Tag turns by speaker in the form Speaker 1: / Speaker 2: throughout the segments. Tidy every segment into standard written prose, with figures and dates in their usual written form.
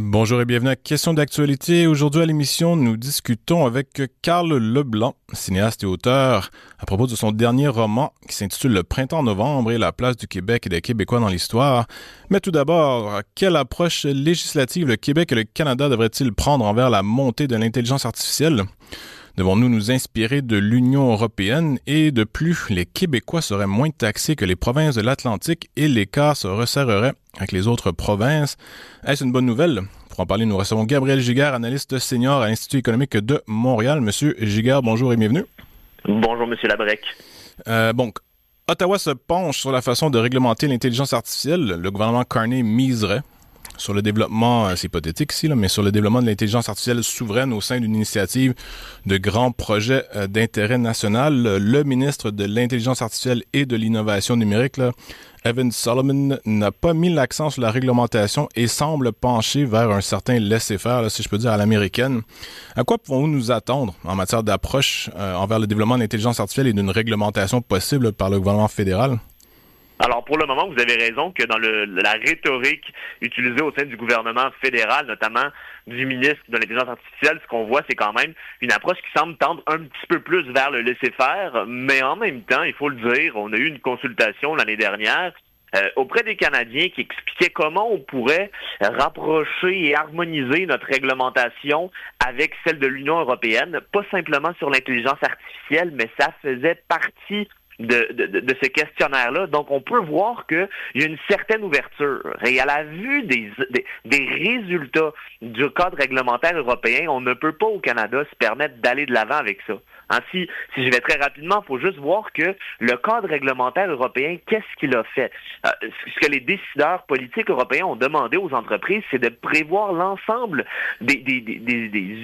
Speaker 1: Bonjour et bienvenue à Question d'actualité. Aujourd'hui à l'émission, nous discutons avec Carl Leblanc, cinéaste et auteur, à propos de son dernier roman qui s'intitule Le Printemps-Novembre et la place du Québec et des Québécois dans l'histoire. Mais tout d'abord, quelle approche législative le Québec et le Canada devraient-ils prendre envers la montée de l'intelligence artificielle? Devons-nous nous inspirer de l'Union européenne et de plus, les Québécois seraient moins taxés que les provinces de l'Atlantique et l'écart se resserrerait avec les autres provinces. Est-ce une bonne nouvelle? Pour en parler, nous recevons Gabriel Giguère, analyste senior à l'Institut économique de Montréal. Monsieur Giguère, bonjour et bienvenue.
Speaker 2: Bonjour, Monsieur Labrec.
Speaker 1: Ottawa se penche sur la façon de réglementer l'intelligence artificielle. Le gouvernement Carney miserait sur le développement, c'est hypothétique ici, mais sur le développement de l'intelligence artificielle souveraine au sein d'une initiative de grands projets d'intérêt national. Le ministre de l'Intelligence artificielle et de l'innovation numérique, Evan Solomon, n'a pas mis l'accent sur la réglementation et semble pencher vers un certain laisser-faire, si je peux dire, à l'américaine. À quoi pouvons-nous nous attendre en matière d'approche envers le développement de l'intelligence artificielle et d'une réglementation possible par le gouvernement fédéral?
Speaker 2: Alors, pour le moment, vous avez raison que dans la rhétorique utilisée au sein du gouvernement fédéral, notamment du ministre de l'Intelligence artificielle, ce qu'on voit, c'est quand même une approche qui semble tendre un petit peu plus vers le laisser-faire, mais en même temps, il faut le dire, on a eu une consultation l'année dernière auprès des Canadiens qui expliquait comment on pourrait rapprocher et harmoniser notre réglementation avec celle de l'Union européenne, pas simplement sur l'intelligence artificielle, mais ça faisait partie de ce questionnaire-là. Donc, on peut voir qu'il y a une certaine ouverture. Et à la vue des résultats du cadre réglementaire européen, on ne peut pas au Canada se permettre d'aller de l'avant avec ça. Hein, si je vais très rapidement, il faut juste voir que le cadre réglementaire européen, qu'est-ce qu'il a fait? Ce que les décideurs politiques européens ont demandé aux entreprises, c'est de prévoir l'ensemble des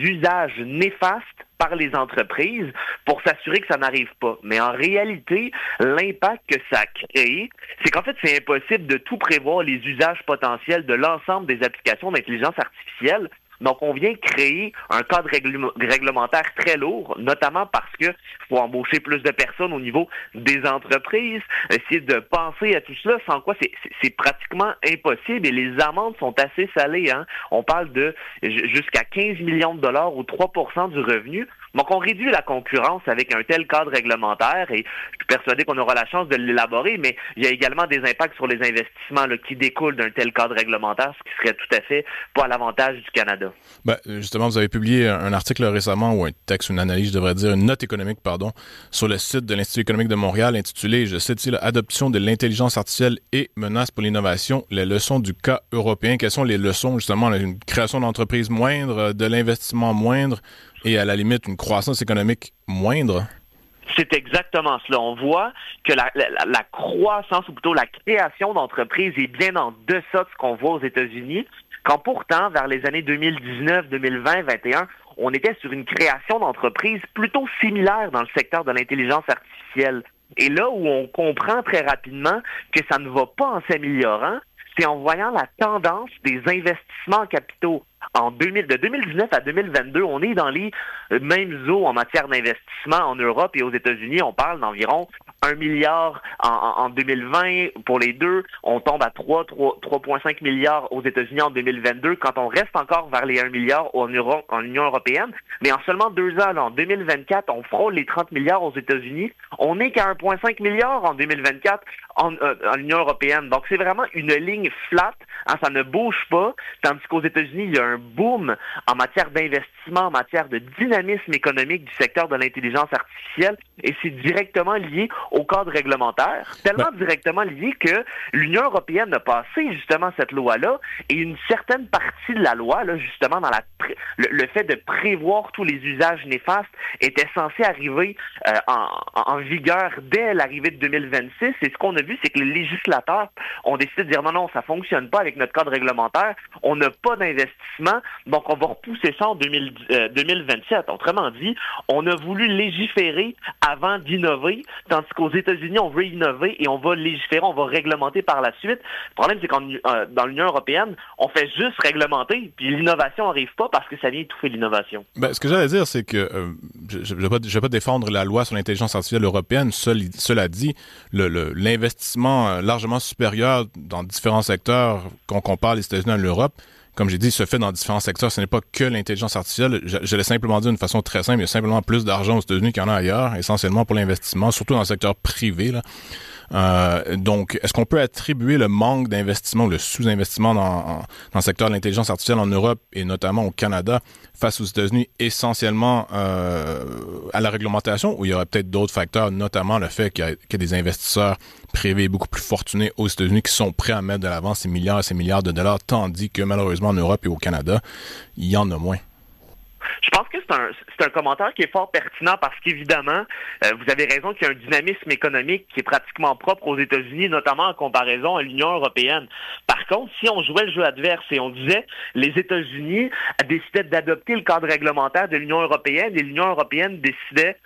Speaker 2: usages néfastes par les entreprises pour s'assurer que ça n'arrive pas. Mais en réalité, l'impact que ça a créé, c'est qu'en fait, c'est impossible de tout prévoir les usages potentiels de l'ensemble des applications d'intelligence artificielle. Donc, on vient créer un cadre réglementaire très lourd, notamment parce que faut embaucher plus de personnes au niveau des entreprises, essayer de penser à tout cela, sans quoi c'est pratiquement impossible et les amendes sont assez salées. Hein? On parle de jusqu'à 15 millions de dollars ou 3% du revenu. Donc, on réduit la concurrence avec un tel cadre réglementaire et je suis persuadé qu'on aura la chance de l'élaborer, mais il y a également des impacts sur les investissements qui découlent d'un tel cadre réglementaire, ce qui serait tout à fait pas à l'avantage du Canada.
Speaker 1: Justement, vous avez publié un article récemment, ou un texte, une analyse, je devrais dire, une note économique, sur le site de l'Institut économique de Montréal intitulé, je cite, « Adoption de l'intelligence artificielle et menaces pour l'innovation, les leçons du cas européen ». Quelles sont les leçons, justement, une création d'entreprises moindre, de l'investissement moindre et à la limite une croissance économique moindre?
Speaker 2: C'est exactement cela. On voit que la croissance, ou plutôt la création d'entreprises est bien en deçà de ce qu'on voit aux États-Unis, quand pourtant, vers les années 2019, 2020, 2021, on était sur une création d'entreprises plutôt similaire dans le secteur de l'intelligence artificielle. Et là où on comprend très rapidement que ça ne va pas en s'améliorant, c'est en voyant la tendance des investissements en capitaux. De 2019 à 2022, on est dans les mêmes eaux en matière d'investissement en Europe et aux États-Unis. On parle d'environ 1 milliard en 2020 pour les deux. On tombe à 3,5 milliards aux États-Unis en 2022 quand on reste encore vers les 1 milliard en Union européenne. Mais en seulement 2 ans, là, en 2024, on frôle les 30 milliards aux États-Unis. On n'est qu'à 1,5 milliard en 2024 en Union européenne. Donc, c'est vraiment une ligne flat. Hein, ça ne bouge pas. Tandis qu'aux États-Unis, il y a un boom en matière d'investissement, en matière de dynamisme économique du secteur de l'intelligence artificielle. Et c'est directement lié au cadre réglementaire, tellement directement lié que l'Union européenne a passé justement cette loi-là et une certaine partie de la loi, là, justement, dans le fait de prévoir tous les usages néfastes était censé arriver en vigueur dès l'arrivée de 2026. Et ce qu'on a vu, c'est que les législateurs ont décidé de dire non, ça fonctionne pas avec notre cadre réglementaire, on n'a pas d'investissement, donc on va repousser ça en 2027. Autrement dit, on a voulu légiférer avant d'innover, tandis qu'aux États-Unis, on veut innover et on va légiférer, on va réglementer par la suite. Le problème, c'est que dans l'Union européenne, on fait juste réglementer, puis l'innovation n'arrive pas parce que ça vient étouffer l'innovation.
Speaker 1: Ce que j'allais dire, c'est que je ne vais pas défendre la loi sur l'intelligence artificielle européenne. Cela dit, l'investissement largement supérieur dans différents secteurs, qu'on compare les États-Unis à l'Europe, comme j'ai dit, se fait dans différents secteurs. Ce n'est pas que l'intelligence artificielle. Je l'ai simplement dit d'une façon très simple. Il y a simplement plus d'argent aux États-Unis qu'il y en a ailleurs, essentiellement pour l'investissement, surtout dans le secteur privé, là. Donc, est-ce qu'on peut attribuer le manque d'investissement ou le sous-investissement dans le secteur de l'intelligence artificielle en Europe et notamment au Canada face aux États-Unis essentiellement à la réglementation, ou il y aurait peut-être d'autres facteurs, notamment le fait qu'il y a des investisseurs privés beaucoup plus fortunés aux États-Unis qui sont prêts à mettre de l'avant ces milliards et ces milliards de dollars, tandis que malheureusement en Europe et au Canada, il y en a moins?
Speaker 2: Je pense que c'est un commentaire qui est fort pertinent parce qu'évidemment, vous avez raison qu'il y a un dynamisme économique qui est pratiquement propre aux États-Unis, notamment en comparaison à l'Union européenne. Par contre, si on jouait le jeu adverse et on disait les États-Unis décidaient d'adopter le cadre réglementaire de l'Union européenne et l'Union européenne décidait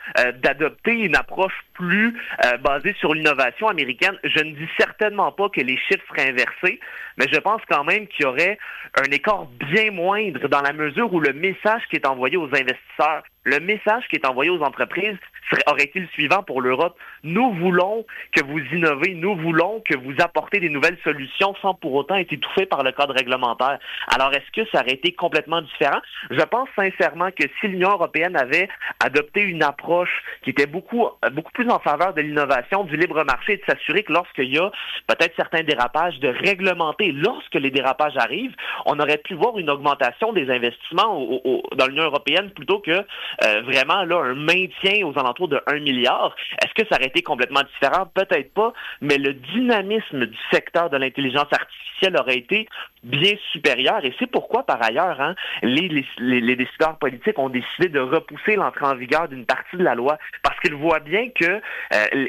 Speaker 2: d'adopter une approche plus basée sur l'innovation américaine, je ne dis certainement pas que les chiffres seraient inversés, mais je pense quand même qu'il y aurait un écart bien moindre dans la mesure où le message qui est envoyé aux investisseurs, le message qui est envoyé aux entreprises aurait été le suivant pour l'Europe. Nous voulons que vous innovez, nous voulons que vous apportez des nouvelles solutions sans pour autant être étouffés par le cadre réglementaire. Alors, est-ce que ça aurait été complètement différent? Je pense sincèrement que si l'Union européenne avait adopté une approche qui était beaucoup plus en faveur de l'innovation, du libre marché et de s'assurer que lorsqu'il y a peut-être certains dérapages, de réglementer lorsque les dérapages arrivent, on aurait pu voir une augmentation des investissements dans l'Union européenne plutôt que vraiment là un maintien aux alentours de 1 milliard. Est-ce que ça aurait été complètement différent? Peut-être pas, mais le dynamisme du secteur de l'intelligence artificielle aurait été bien supérieur. Et c'est pourquoi, par ailleurs, les décideurs politiques ont décidé de repousser l'entrée en vigueur d'une partie de la loi parce qu'ils voient bien que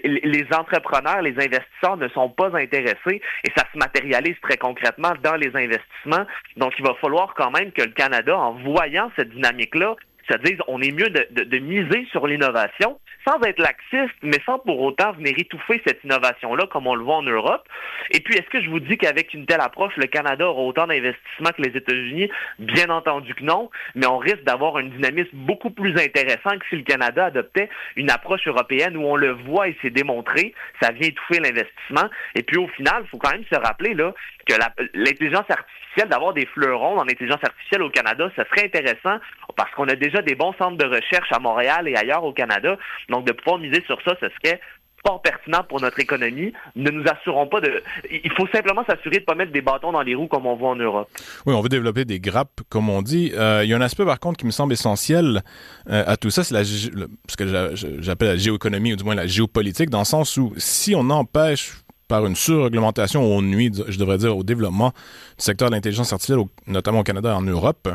Speaker 2: les entrepreneurs, les investisseurs ne sont pas intéressés et ça se matérialise très concrètement dans les investissements. Donc, il va falloir quand même que le Canada, en voyant cette dynamique-là, se dise on est mieux de miser sur l'innovation sans être laxiste, mais sans pour autant venir étouffer cette innovation-là comme on le voit en Europe. Et puis, est-ce que je vous dis qu'avec une telle approche, le Canada aura autant d'investissements que les États-Unis? Bien entendu que non, mais on risque d'avoir un dynamisme beaucoup plus intéressant que si le Canada adoptait une approche européenne où on le voit et c'est démontré, ça vient étouffer l'investissement. Et puis, au final, il faut quand même se rappeler là que l'intelligence artificielle, d'avoir des fleurons dans l'intelligence artificielle au Canada, ça serait intéressant parce qu'on a déjà des bons centres de recherche à Montréal et ailleurs au Canada. Donc, de pouvoir miser sur ça, ce serait fort pertinent pour notre économie. Ne nous assurons pas de... Il faut simplement s'assurer de ne pas mettre des bâtons dans les roues comme on voit en Europe.
Speaker 1: Oui, on veut développer des grappes, comme on dit. Il y a un aspect, par contre, qui me semble essentiel à tout ça, c'est ce que j'appelle la géoéconomie, ou du moins la géopolitique, dans le sens où si on empêche par une surréglementation, on nuit, je devrais dire, au développement du secteur de l'intelligence artificielle, notamment au Canada et en Europe,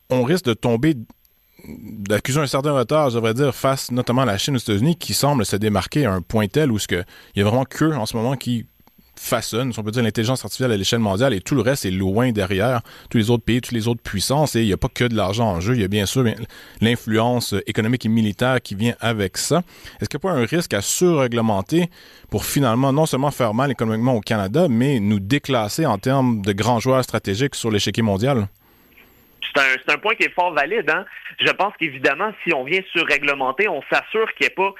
Speaker 1: on risque de tomber, d'accuser un certain retard, je devrais dire, face notamment à la Chine aux États-Unis, qui semble se démarquer à un point tel où il y a vraiment qu'eux en ce moment qui façonne, si on peut dire, l'intelligence artificielle à l'échelle mondiale et tout le reste est loin derrière tous les autres pays, toutes les autres puissances et il n'y a pas que de l'argent en jeu, il y a bien sûr l'influence économique et militaire qui vient avec ça. Est-ce qu'il n'y a pas un risque à surréglementer pour finalement non seulement faire mal économiquement au Canada, mais nous déclasser en termes de grands joueurs stratégiques sur l'échiquier mondial?
Speaker 2: C'est un point qui est fort valide. Je pense qu'évidemment, si on vient surréglementer, on s'assure qu'il n'y ait pas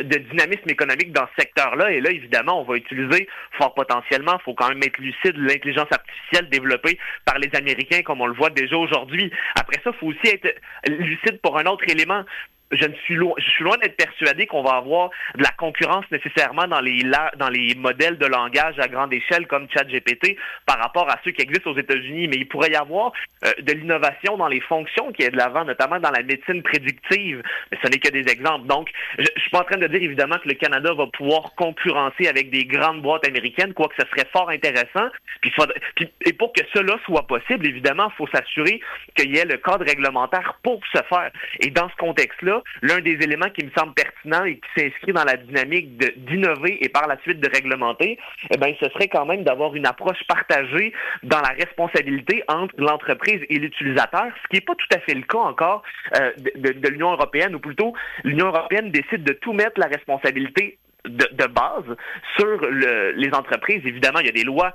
Speaker 2: de dynamisme économique dans ce secteur-là. Et là, évidemment, on va utiliser fort potentiellement, il faut quand même être lucide, l'intelligence artificielle développée par les Américains, comme on le voit déjà aujourd'hui. Après ça, il faut aussi être lucide pour un autre élément. Je suis loin d'être persuadé qu'on va avoir de la concurrence nécessairement dans les modèles de langage à grande échelle comme ChatGPT par rapport à ceux qui existent aux États-Unis. Mais il pourrait y avoir de l'innovation dans les fonctions qui est de l'avant, notamment dans la médecine prédictive. Mais ce n'est que des exemples. Donc, je suis pas en train de dire évidemment que le Canada va pouvoir concurrencer avec des grandes boîtes américaines, quoique ce serait fort intéressant. Et pour que cela soit possible, évidemment, il faut s'assurer qu'il y ait le cadre réglementaire pour ce faire. Et dans ce contexte-là, l'un des éléments qui me semble pertinent et qui s'inscrit dans la dynamique d'innover et par la suite de réglementer, ce serait quand même d'avoir une approche partagée dans la responsabilité entre l'entreprise et l'utilisateur, ce qui n'est pas tout à fait le cas encore de l'Union européenne, ou plutôt l'Union européenne décide de tout mettre la responsabilité de base sur les entreprises. Évidemment, il y a des lois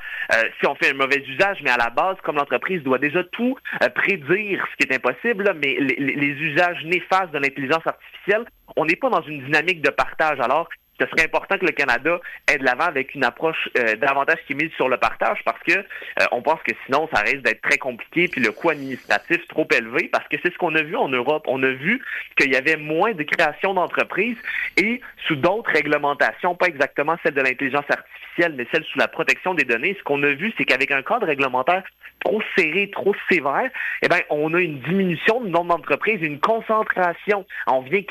Speaker 2: si on fait un mauvais usage, mais à la base, comme l'entreprise doit déjà tout prédire, ce qui est impossible, là, mais les usages néfastes de l'intelligence artificielle, on n'est pas dans une dynamique de partage. Alors, ce serait important que le Canada ait de l'avant avec une approche davantage qui est mise sur le partage parce que on pense que sinon, ça risque d'être très compliqué puis le coût administratif trop élevé parce que c'est ce qu'on a vu en Europe. On a vu qu'il y avait moins de création d'entreprises et sous d'autres réglementations, pas exactement celle de l'intelligence artificielle, mais celle sous la protection des données. Ce qu'on a vu, c'est qu'avec un cadre réglementaire trop serré, trop sévère, eh bien, on a une diminution du nombre d'entreprises, une concentration. On vient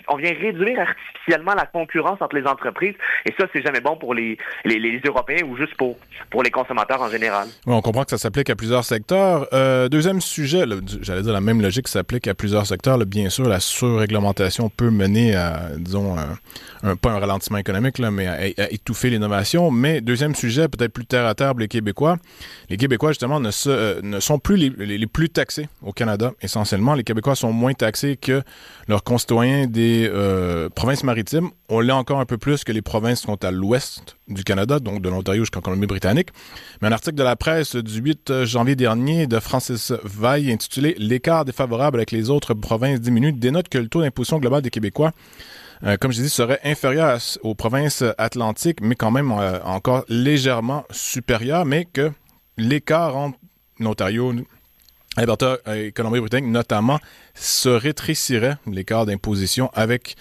Speaker 2: réduire artificiellement la concurrence entre les entreprises. Et ça, c'est jamais bon pour les Européens ou juste pour les consommateurs en général.
Speaker 1: Oui, on comprend que ça s'applique à plusieurs secteurs. Deuxième sujet, j'allais dire la même logique s'applique à plusieurs secteurs. Là, bien sûr, la surréglementation peut mener à, disons, pas un ralentissement économique, là, mais à étouffer l'innovation. Mais deuxième sujet, peut-être plus terre à terre pour les Québécois. Les Québécois, justement, ne sont plus les plus taxés au Canada, essentiellement. Les Québécois sont moins taxés que leurs concitoyens des provinces maritimes. On l'est encore un peu plus que les provinces qui sont à l'ouest du Canada, donc de l'Ontario jusqu'en Colombie-Britannique. Mais un article de la presse du 8 janvier dernier de Francis Vaille intitulé « L'écart défavorable avec les autres provinces diminue » dénote que le taux d'imposition global des Québécois, comme je dis, serait inférieur aux provinces atlantiques, mais quand même encore légèrement supérieur, mais que l'écart entre l'Ontario, Alberta et Colombie-Britannique notamment se rétrécirait, l'écart d'imposition avec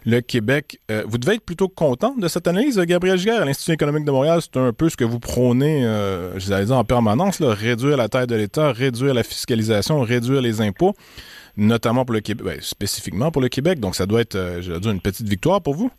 Speaker 1: le Québec. Vous devez être plutôt content de cette analyse, Gabriel Giguère, à l'Institut économique de Montréal. C'est un peu ce que vous prônez, je allais dire en permanence, là, réduire la taille de l'État, réduire la fiscalisation, réduire les impôts, notamment pour le Québec, spécifiquement pour le Québec. Donc ça doit être, je vais dire, une petite victoire pour vous.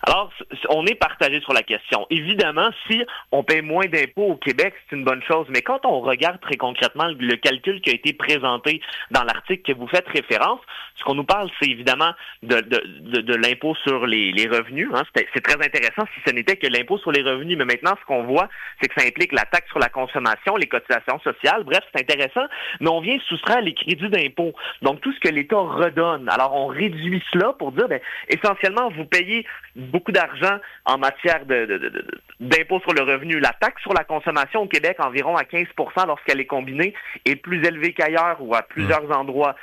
Speaker 2: Alors, on est partagé sur la question. Évidemment, si on paie moins d'impôts au Québec, c'est une bonne chose. Mais quand on regarde très concrètement le calcul qui a été présenté dans l'article que vous faites référence, ce qu'on nous parle, c'est évidemment de l'impôt sur les revenus. Hein. C'est très intéressant si ce n'était que l'impôt sur les revenus. Mais maintenant, ce qu'on voit, c'est que ça implique la taxe sur la consommation, les cotisations sociales. Bref, c'est intéressant. Mais on vient soustraire les crédits d'impôt. Donc, tout ce que l'État redonne. Alors, on réduit cela pour dire, essentiellement, vous payez beaucoup d'argent en matière d'impôt sur le revenu. La taxe sur la consommation au Québec, environ à 15 % lorsqu'elle est combinée, est plus élevée qu'ailleurs ou à plusieurs endroits.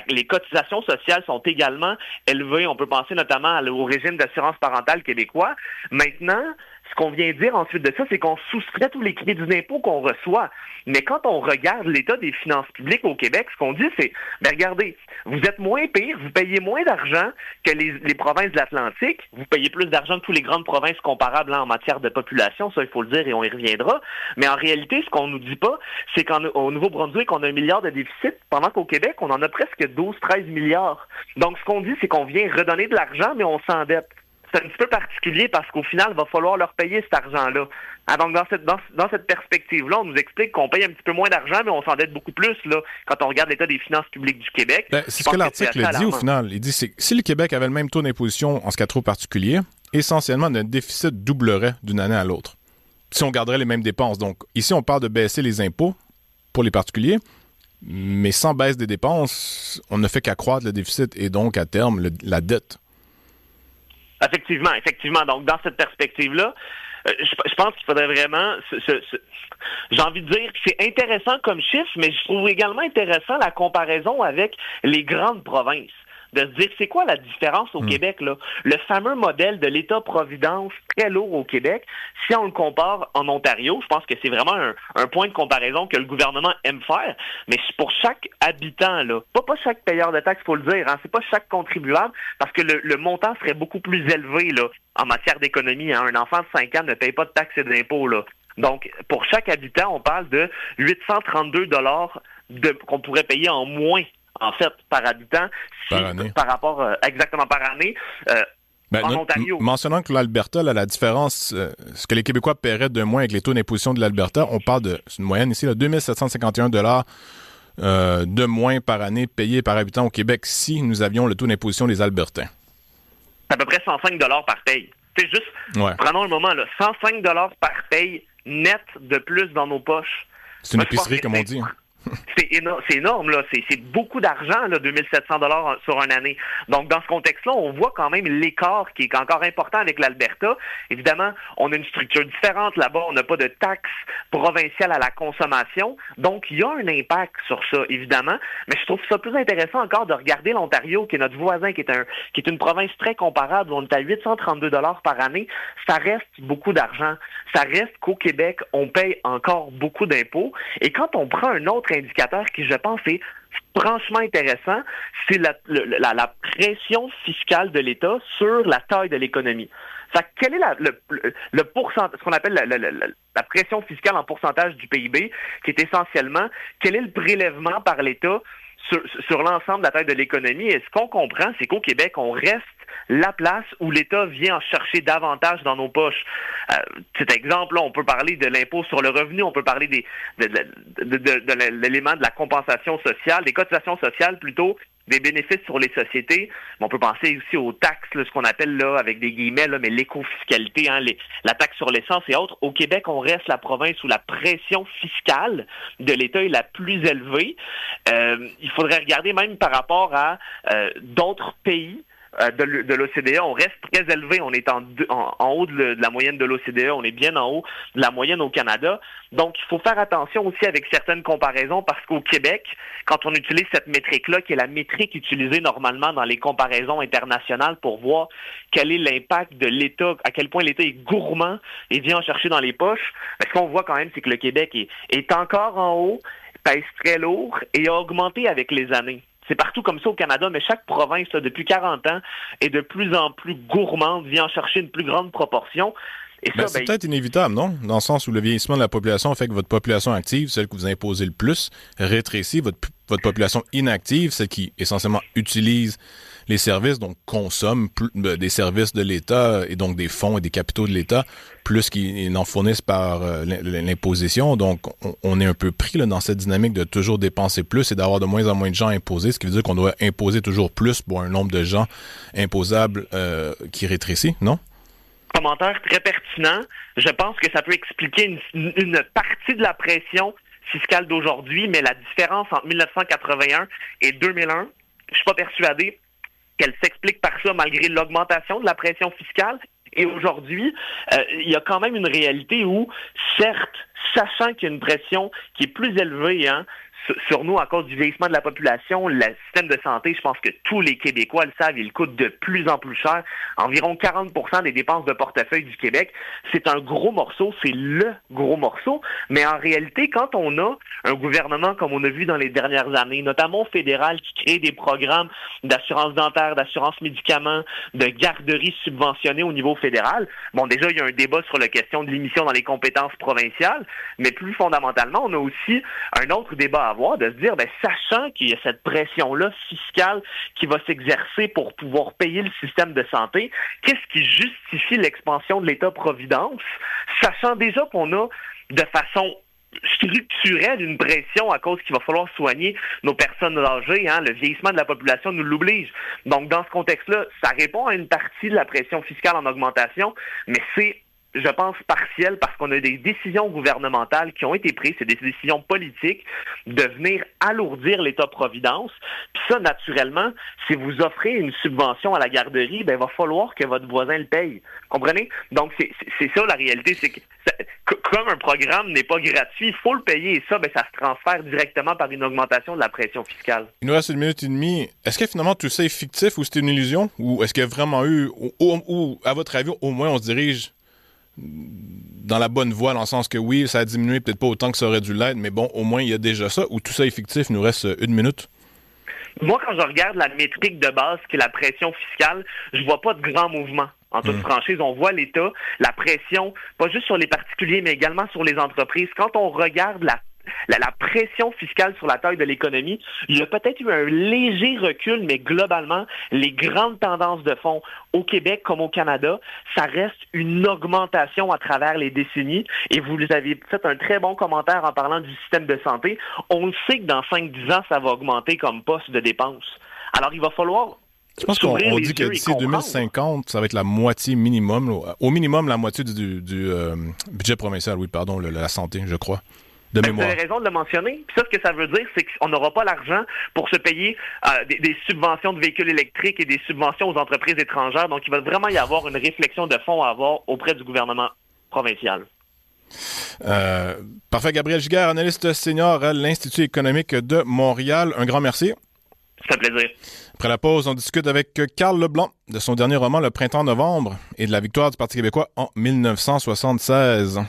Speaker 2: Les cotisations sociales sont également élevées. On peut penser notamment au régime d'assurance parentale québécois. Maintenant, ce qu'on vient dire ensuite de ça, c'est qu'on soustrait tous les crédits d'impôt qu'on reçoit. Mais quand on regarde l'état des finances publiques au Québec, ce qu'on dit, c'est, regardez, vous êtes moins pire, vous payez moins d'argent que les provinces de l'Atlantique, vous payez plus d'argent que toutes les grandes provinces comparables en matière de population, ça il faut le dire et on y reviendra. Mais en réalité, ce qu'on nous dit pas, c'est qu'au Nouveau-Brunswick, on a 1 milliard de déficit, pendant qu'au Québec, on en a presque 12-13 milliards. Donc ce qu'on dit, c'est qu'on vient redonner de l'argent, mais on s'endette. C'est un petit peu particulier parce qu'au final, il va falloir leur payer cet argent-là. Ah, donc, dans cette perspective-là, on nous explique qu'on paye un petit peu moins d'argent, mais on s'endette beaucoup plus là, quand on regarde l'état des finances publiques du Québec.
Speaker 1: C'est ce que l'article dit au final. Il dit que si le Québec avait le même taux d'imposition en ce cas trop particulier, essentiellement, notre déficit doublerait d'une année à l'autre. Si on garderait les mêmes dépenses. Donc, ici, on parle de baisser les impôts pour les particuliers, mais sans baisse des dépenses, on ne fait qu'accroître le déficit et donc, à terme, la dette.
Speaker 2: Effectivement. Donc, dans cette perspective-là, je pense qu'il faudrait vraiment... j'ai envie de dire que c'est intéressant comme chiffre, mais je trouve également intéressant la comparaison avec les grandes provinces. De se dire, c'est quoi la différence au Québec, là? Le fameux modèle de l'État-providence très lourd au Québec, si on le compare en Ontario, je pense que c'est vraiment un point de comparaison que le gouvernement aime faire, mais pour chaque habitant, là, pas chaque payeur de taxes, faut le dire, hein, c'est pas chaque contribuable, parce que le montant serait beaucoup plus élevé, là, en matière d'économie. Hein. Un enfant de 5 ans ne paye pas de taxes et d'impôts, là. Donc, pour chaque habitant, on parle de 832 $ qu'on pourrait payer en moins, en fait, par habitant, par rapport, exactement par année, en Ontario.
Speaker 1: Mentionnant que l'Alberta, là, la différence, ce que les Québécois paieraient de moins avec les taux d'imposition de l'Alberta, on parle c'est une moyenne ici, là, 2751 $ de moins par année payés par habitant au Québec si nous avions le taux d'imposition des Albertains.
Speaker 2: C'est à peu près 105 $ par paye. C'est juste, prenons un moment, là, 105 $ par paye net de plus dans nos poches.
Speaker 1: C'est une épicerie, comme on dit. Hein.
Speaker 2: C'est énorme, là. C'est beaucoup d'argent, là, 2700 $ sur une année. Donc, dans ce contexte-là, on voit quand même l'écart qui est encore important avec l'Alberta. Évidemment, on a une structure différente là-bas. On n'a pas de taxes provinciales à la consommation. Donc, il y a un impact sur ça, évidemment. Mais je trouve ça plus intéressant encore de regarder l'Ontario, qui est notre voisin, qui est une province très comparable. On est à 832 $ par année. Ça reste beaucoup d'argent. Ça reste qu'au Québec, on paye encore beaucoup d'impôts. Et quand on prend un autre indicateur qui, je pense, est franchement intéressant, c'est la pression fiscale de l'État sur la taille de l'économie. Quel est le pourcentage, ce qu'on appelle la pression fiscale en pourcentage du PIB, qui est essentiellement quel est le prélèvement par l'État sur l'ensemble de la taille de l'économie. Et ce qu'on comprend, c'est qu'au Québec, on reste la place où l'État vient en chercher davantage dans nos poches. Cet exemple-là, on peut parler de l'impôt sur le revenu, on peut parler de l'élément de la compensation sociale, des cotisations sociales plutôt, des bénéfices sur les sociétés. On peut penser aussi aux taxes, là, ce qu'on appelle là avec des guillemets, là, mais l'éco-fiscalité, la taxe sur l'essence et autres. Au Québec, on reste la province où la pression fiscale de l'État est la plus élevée. Il faudrait regarder même par rapport à d'autres pays de l'OCDE, on reste très élevé. On est en haut de la moyenne de l'OCDE. On est bien en haut de la moyenne au Canada. Donc, il faut faire attention aussi avec certaines comparaisons parce qu'au Québec, quand on utilise cette métrique-là, qui est la métrique utilisée normalement dans les comparaisons internationales pour voir quel est l'impact de l'État, à quel point l'État est gourmand et vient en chercher dans les poches, ce qu'on voit quand même, c'est que le Québec est encore en haut, pèse très lourd et a augmenté avec les années. C'est partout comme ça au Canada, mais chaque province, là, depuis 40 ans, est de plus en plus gourmande, vient en chercher une plus grande proportion. Et ça,
Speaker 1: c'est peut-être inévitable, non? Dans le sens où le vieillissement de la population fait que votre population active, celle que vous imposez le plus, rétrécit, votre population inactive, celle qui essentiellement utilise les services, donc consomme des services de l'État et donc des fonds et des capitaux de l'État, plus qu'ils n'en fournissent par l'imposition. Donc, on est un peu pris là, dans cette dynamique de toujours dépenser plus et d'avoir de moins en moins de gens imposés, ce qui veut dire qu'on doit imposer toujours plus pour un nombre de gens imposables qui rétrécit, non?
Speaker 2: Commentaire très pertinent. Je pense que ça peut expliquer une partie de la pression fiscale d'aujourd'hui, mais la différence entre 1981 et 2001, je suis pas persuadé qu'elle s'explique par ça malgré l'augmentation de la pression fiscale. Et aujourd'hui, il y a quand même une réalité où, certes, sachant qu'il y a une pression qui est plus élevée sur nous à cause du vieillissement de la population, le système de santé, je pense que tous les Québécois le savent, il coûte de plus en plus cher. Environ 40% des dépenses de portefeuille du Québec, c'est un gros morceau, c'est le gros morceau. Mais en réalité, quand on a un gouvernement comme on a vu dans les dernières années, notamment fédéral, qui crée des programmes d'assurance dentaire, d'assurance médicaments, de garderie subventionnée au niveau fédéral, bon, déjà, il y a un débat sur la question de l'émission dans les compétences provinciales, mais plus fondamentalement, on a aussi un autre débat à avoir, de se dire, sachant qu'il y a cette pression-là fiscale qui va s'exercer pour pouvoir payer le système de santé, qu'est-ce qui justifie l'expansion de l'État-providence, sachant déjà qu'on a de façon structurelle une pression à cause qu'il va falloir soigner nos personnes âgées, le vieillissement de la population nous l'oblige. Donc, dans ce contexte-là, ça répond à une partie de la pression fiscale en augmentation, mais c'est, je pense, partiel parce qu'on a des décisions gouvernementales qui ont été prises, c'est des décisions politiques de venir alourdir l'État-providence. Puis ça, naturellement, si vous offrez une subvention à la garderie, il va falloir que votre voisin le paye. Comprenez? Donc, c'est ça la réalité, c'est que comme un programme n'est pas gratuit, il faut le payer et ça, ça se transfère directement par une augmentation de la pression fiscale.
Speaker 1: Il nous reste 1 minute et demie. Est-ce que finalement tout ça est fictif ou c'est une illusion? Ou est-ce qu'il y a vraiment eu, ou à votre avis, au moins on se dirige dans la bonne voie, dans le sens que oui, ça a diminué, peut-être pas autant que ça aurait dû l'être, mais bon, au moins il y a déjà ça, ou tout ça est fictif? Il nous reste 1 minute.
Speaker 2: Moi, quand je regarde la métrique de base qui est la pression fiscale, je vois pas de grands mouvements. En toute franchise, on voit l'État, la pression, pas juste sur les particuliers, mais également sur les entreprises. Quand on regarde la pression fiscale sur la taille de l'économie, il y a peut-être eu un léger recul, mais globalement, les grandes tendances de fond au Québec comme au Canada, ça reste une augmentation à travers les décennies. Et vous avez fait un très bon commentaire en parlant du système de santé. On le sait que dans 5-10 ans, ça va augmenter comme poste de dépenses. Alors, il va falloir...
Speaker 1: Je pense qu'on dit que d'ici 2050, ça va être la moitié minimum, au minimum la moitié du budget provincial, oui, pardon, la santé, je crois. de
Speaker 2: Vous
Speaker 1: mémoire.
Speaker 2: avez raison de le mentionner. Puis ça, ce que ça veut dire, c'est qu'on n'aura pas l'argent pour se payer des subventions de véhicules électriques et des subventions aux entreprises étrangères. Donc, il va vraiment y avoir une réflexion de fond à avoir auprès du gouvernement provincial.
Speaker 1: Parfait. Gabriel Giguère, analyste senior à l'Institut économique de Montréal. Un grand merci.
Speaker 2: C'est un plaisir.
Speaker 1: Après la pause, on discute avec Carl Leblanc de son dernier roman Le Printemps-Novembre et de la victoire du Parti québécois en 1976.